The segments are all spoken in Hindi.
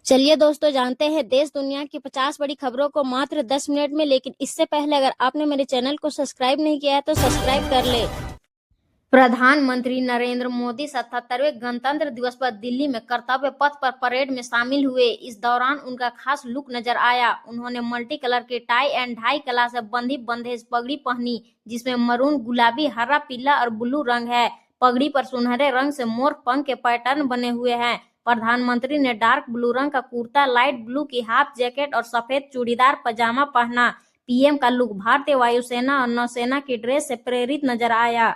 चलिए दोस्तों, जानते हैं देश दुनिया की 50 बड़ी खबरों को मात्र 10 मिनट में। लेकिन इससे पहले अगर आपने मेरे चैनल को सब्सक्राइब नहीं किया है तो सब्सक्राइब कर ले। प्रधानमंत्री नरेंद्र मोदी 77वें गणतंत्र दिवस पर दिल्ली में कर्तव्य पथ पर परेड में शामिल हुए। इस दौरान उनका खास लुक नजर आया। उन्होंने मल्टी कलर के टाई एंड ढाई कला से बंधी बंदेज पगड़ी पहनी, जिसमें मरून, गुलाबी, हरा, पीला और ब्लू रंग है। पगड़ी पर सुनहरे रंग से मोर पंख के पैटर्न बने हुए हैं। प्रधानमंत्री ने डार्क ब्लू रंग का कुर्ता, लाइट ब्लू की हाफ जैकेट और सफेद चूड़ीदार पजामा पहना। पीएम का लुक भारतीय वायुसेना और नौसेना की ड्रेस से प्रेरित नजर आया।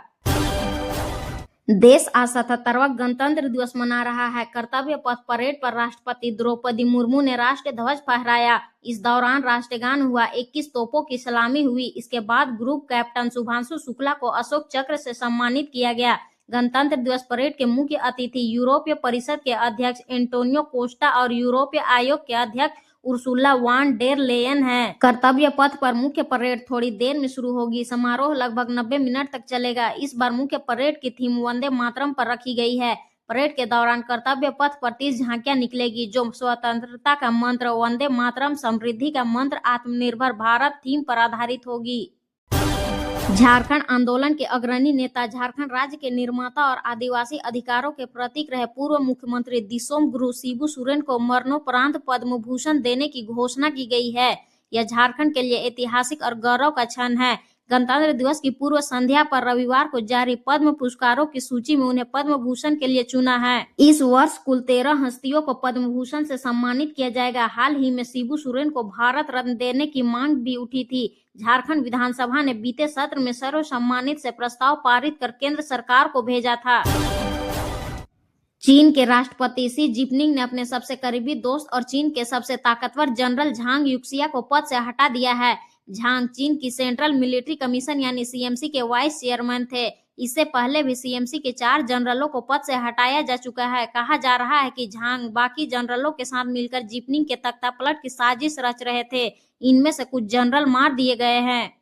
देश आज 77वां गणतंत्र दिवस मना रहा है। कर्तव्य पथ परेड पर राष्ट्रपति द्रौपदी मुर्मू ने राष्ट्रीय ध्वज फहराया। इस दौरान राष्ट्रगान हुआ, 21 तोपों की सलामी हुई। इसके बाद ग्रुप कैप्टन शुभांशु शुक्ला को अशोक चक्र से सम्मानित किया गया। गणतंत्र दिवस परेड के मुख्य अतिथि यूरोपीय परिषद के अध्यक्ष एंटोनियो कोस्टा और यूरोपीय आयोग के अध्यक्ष उर्सुला वान डेर लेयन है। कर्तव्य पथ पर मुख्य परेड थोड़ी देर में शुरू होगी। समारोह लगभग 90 मिनट तक चलेगा। इस बार मुख्य परेड की थीम वंदे मातरम पर रखी गई है। परेड के दौरान कर्तव्य पथ पर 30 झांकियां निकलेगी, जो स्वतंत्रता का मंत्र वंदे मातरम, समृद्धि का मंत्र आत्मनिर्भर भारत थीम पर आधारित होगी। झारखंड आंदोलन के अग्रणी नेता, झारखंड राज्य के निर्माता और आदिवासी अधिकारों के प्रतीक रहे पूर्व मुख्यमंत्री दिसोम गुरु शिबू सोरेन को मरणोपरांत पद्म भूषण देने की घोषणा की गई है। यह झारखंड के लिए ऐतिहासिक और गौरव का क्षण है। गणतंत्र दिवस की पूर्व संध्या पर रविवार को जारी पद्म पुरस्कारों की सूची में उन्हें पद्म भूषण के लिए चुना है। इस वर्ष कुल 13 हस्तियों को पद्म भूषण से सम्मानित किया जाएगा। हाल ही में शिबू सोरेन को भारत रत्न देने की मांग भी उठी थी। झारखंड विधानसभा ने बीते सत्र में सर्वसम्मानित से प्रस्ताव पारित कर केंद्र सरकार को भेजा था। चीन के राष्ट्रपति शी जिनपिंग ने अपने सबसे करीबी दोस्त और चीन के सबसे ताकतवर जनरल झांग युक्सिया को पद से हटा दिया है। झांग चीन की सेंट्रल मिलिट्री कमीशन यानी सीएमसी के वाइस चेयरमैन थे। इससे पहले भी सीएमसी के 4 जनरलों को पद से हटाया जा चुका है। कहा जा रहा है कि झांग बाकी जनरलों के साथ मिलकर जिनपिंग के तख्तापलट की साजिश रच रहे थे। इनमें से कुछ जनरल मार दिए गए हैं।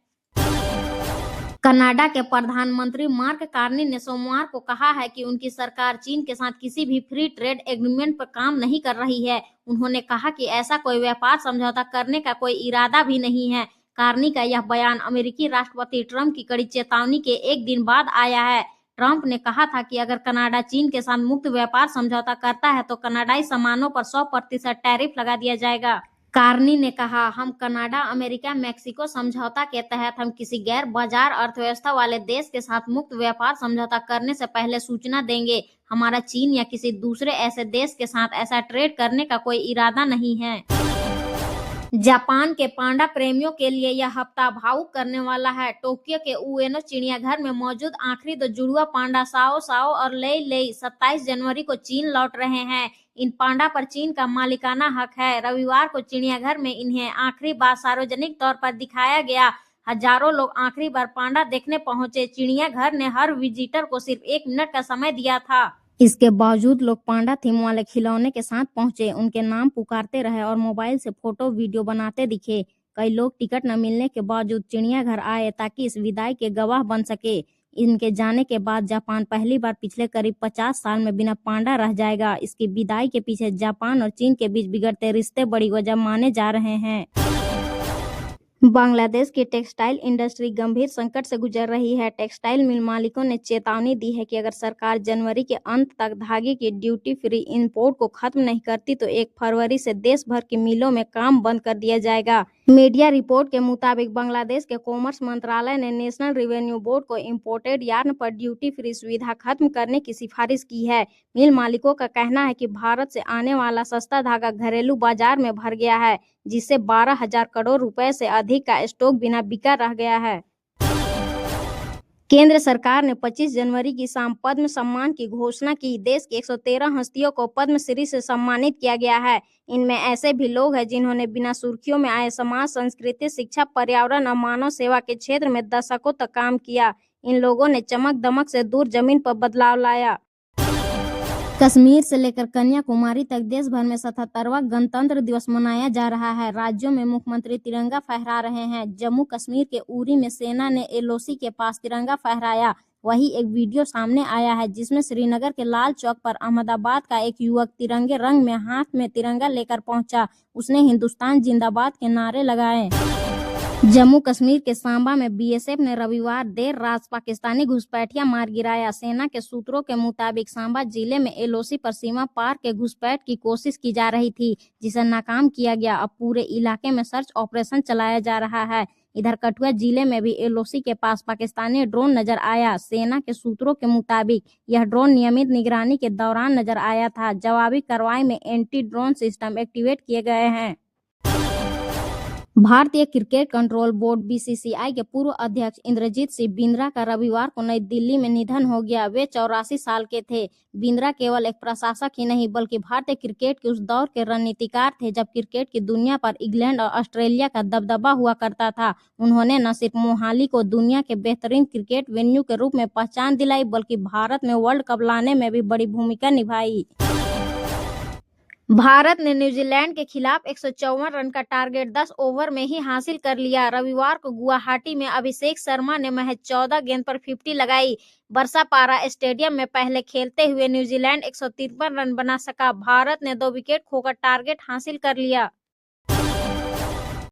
कनाडा के प्रधानमंत्री मार्क कार्नी ने सोमवार को कहा है कि उनकी सरकार चीन के साथ किसी भी फ्री ट्रेड एग्रीमेंट पर काम नहीं कर रही है। उन्होंने कहा कि ऐसा कोई व्यापार समझौता करने का कोई इरादा भी नहीं है। कार्नी का यह बयान अमेरिकी राष्ट्रपति ट्रंप की कड़ी चेतावनी के एक दिन बाद आया है। ट्रंप ने कहा था कि अगर कनाडा चीन के साथ मुक्त व्यापार समझौता करता है तो कनाडाई सामानों पर 100% टैरिफ लगा दिया जाएगा। कार्नी ने कहा, हम कनाडा, अमेरिका, मैक्सिको समझौता के तहत हम किसी गैर बाजार अर्थव्यवस्था वाले देश के साथ मुक्त व्यापार समझौता करने से पहले सूचना देंगे। हमारा चीन या किसी दूसरे ऐसे देश के साथ ऐसा ट्रेड करने का कोई इरादा नहीं है। जापान के पांडा प्रेमियों के लिए यह हफ्ता भावुक करने वाला है। टोक्यो के उएनो चिड़ियाघर में मौजूद आखिरी 2 जुड़वा पांडा साओ साओ और लेई लेई 27 जनवरी को चीन लौट रहे हैं। इन पांडा पर चीन का मालिकाना हक है। रविवार को चिड़ियाघर में इन्हें आखिरी बार सार्वजनिक तौर पर दिखाया गया। हजारों लोग आखिरी बार पांडा देखने पहुंचे। चिड़ियाघर ने हर विजिटर को सिर्फ 1 मिनट का समय दिया था। इसके बावजूद लोग पांडा थीम वाले खिलौने के साथ पहुंचे, उनके नाम पुकारते रहे और मोबाइल से फोटो वीडियो बनाते दिखे। कई लोग टिकट न मिलने के बावजूद चिड़ियाघर आए ताकि इस विदाई के गवाह बन सके। इनके जाने के बाद जापान पहली बार पिछले करीब 50 साल में बिना पांडा रह जाएगा। इसकी विदाई के पीछे जापान और चीन के बीच बिगड़ते रिश्ते बड़ी वजह माने जा रहे हैं। बांग्लादेश की टेक्सटाइल इंडस्ट्री गंभीर संकट से गुजर रही है। टेक्सटाइल मिल मालिकों ने चेतावनी दी है कि अगर सरकार जनवरी के अंत तक धागे की ड्यूटी फ्री इंपोर्ट को खत्म नहीं करती तो 1 फरवरी से देश भर की मिलों में काम बंद कर दिया जाएगा। मीडिया रिपोर्ट के मुताबिक बांग्लादेश के कॉमर्स मंत्रालय ने नेशनल रेवेन्यू बोर्ड को इंपोर्टेड यार्न पर ड्यूटी फ्री सुविधा खत्म करने की सिफारिश की है। मिल मालिकों का कहना है कि भारत से आने वाला सस्ता धागा घरेलू बाजार में भर गया है, जिससे 12,000 करोड़ रुपए से अधिक का स्टॉक बिना बिका रह गया है। केंद्र सरकार ने 25 जनवरी की शाम पद्म सम्मान की घोषणा की। देश की 113 हस्तियों को पद्मश्री से सम्मानित किया गया है। इनमें ऐसे भी लोग हैं जिन्होंने बिना सुर्खियों में आए समाज, संस्कृति, शिक्षा, पर्यावरण और मानव सेवा के क्षेत्र में दशकों तक काम किया। इन लोगों ने चमक दमक से दूर जमीन पर बदलाव लाया। कश्मीर से लेकर कन्याकुमारी तक देश भर में 77वां गणतंत्र दिवस मनाया जा रहा है। राज्यों में मुख्यमंत्री तिरंगा फहरा रहे हैं। जम्मू कश्मीर के उरी में सेना ने एलओसी के पास तिरंगा फहराया। वही एक वीडियो सामने आया है जिसमें श्रीनगर के लाल चौक पर अहमदाबाद का एक युवक तिरंगे रंग में हाथ में तिरंगा लेकर पहुंचा। उसने हिंदुस्तान जिंदाबाद के नारे लगाए। जम्मू कश्मीर के सांबा में बीएसएफ ने रविवार देर रात पाकिस्तानी घुसपैठिया मार गिराया। सेना के सूत्रों के मुताबिक सांबा जिले में एलओसी पर सीमा पार के घुसपैठ की कोशिश की जा रही थी, जिसे नाकाम किया गया। अब पूरे इलाके में सर्च ऑपरेशन चलाया जा रहा है। इधर कठुआ जिले में भी एलओसी के पास पाकिस्तानी ड्रोन नजर आया। सेना के सूत्रों के मुताबिक यह ड्रोन नियमित निगरानी के दौरान नजर आया था। जवाबी कार्रवाई में एंटी ड्रोन सिस्टम एक्टिवेट किए गए हैं। भारतीय क्रिकेट कंट्रोल बोर्ड बीसीसीआई के पूर्व अध्यक्ष इंद्रजीत सिंह बिंद्रा का रविवार को नई दिल्ली में निधन हो गया। वे 84 साल के थे। बिंद्रा केवल एक प्रशासक ही नहीं बल्कि भारतीय क्रिकेट के उस दौर के रणनीतिकार थे जब क्रिकेट की दुनिया पर इंग्लैंड और ऑस्ट्रेलिया का दबदबा हुआ करता था। उन्होंने न सिर्फ मोहाली को दुनिया के बेहतरीन क्रिकेट वेन्यू के रूप में पहचान दिलाई बल्कि भारत में वर्ल्ड कप लाने में भी बड़ी भूमिका निभाई। भारत ने न्यूजीलैंड के खिलाफ 154 रन का टारगेट 10 ओवर में ही हासिल कर लिया। रविवार को गुवाहाटी में अभिषेक शर्मा ने महज 14 गेंद पर 50 लगाई। बरसापारा स्टेडियम में पहले खेलते हुए न्यूजीलैंड 153 रन बना सका। भारत ने 2 विकेट खोकर टारगेट हासिल कर लिया।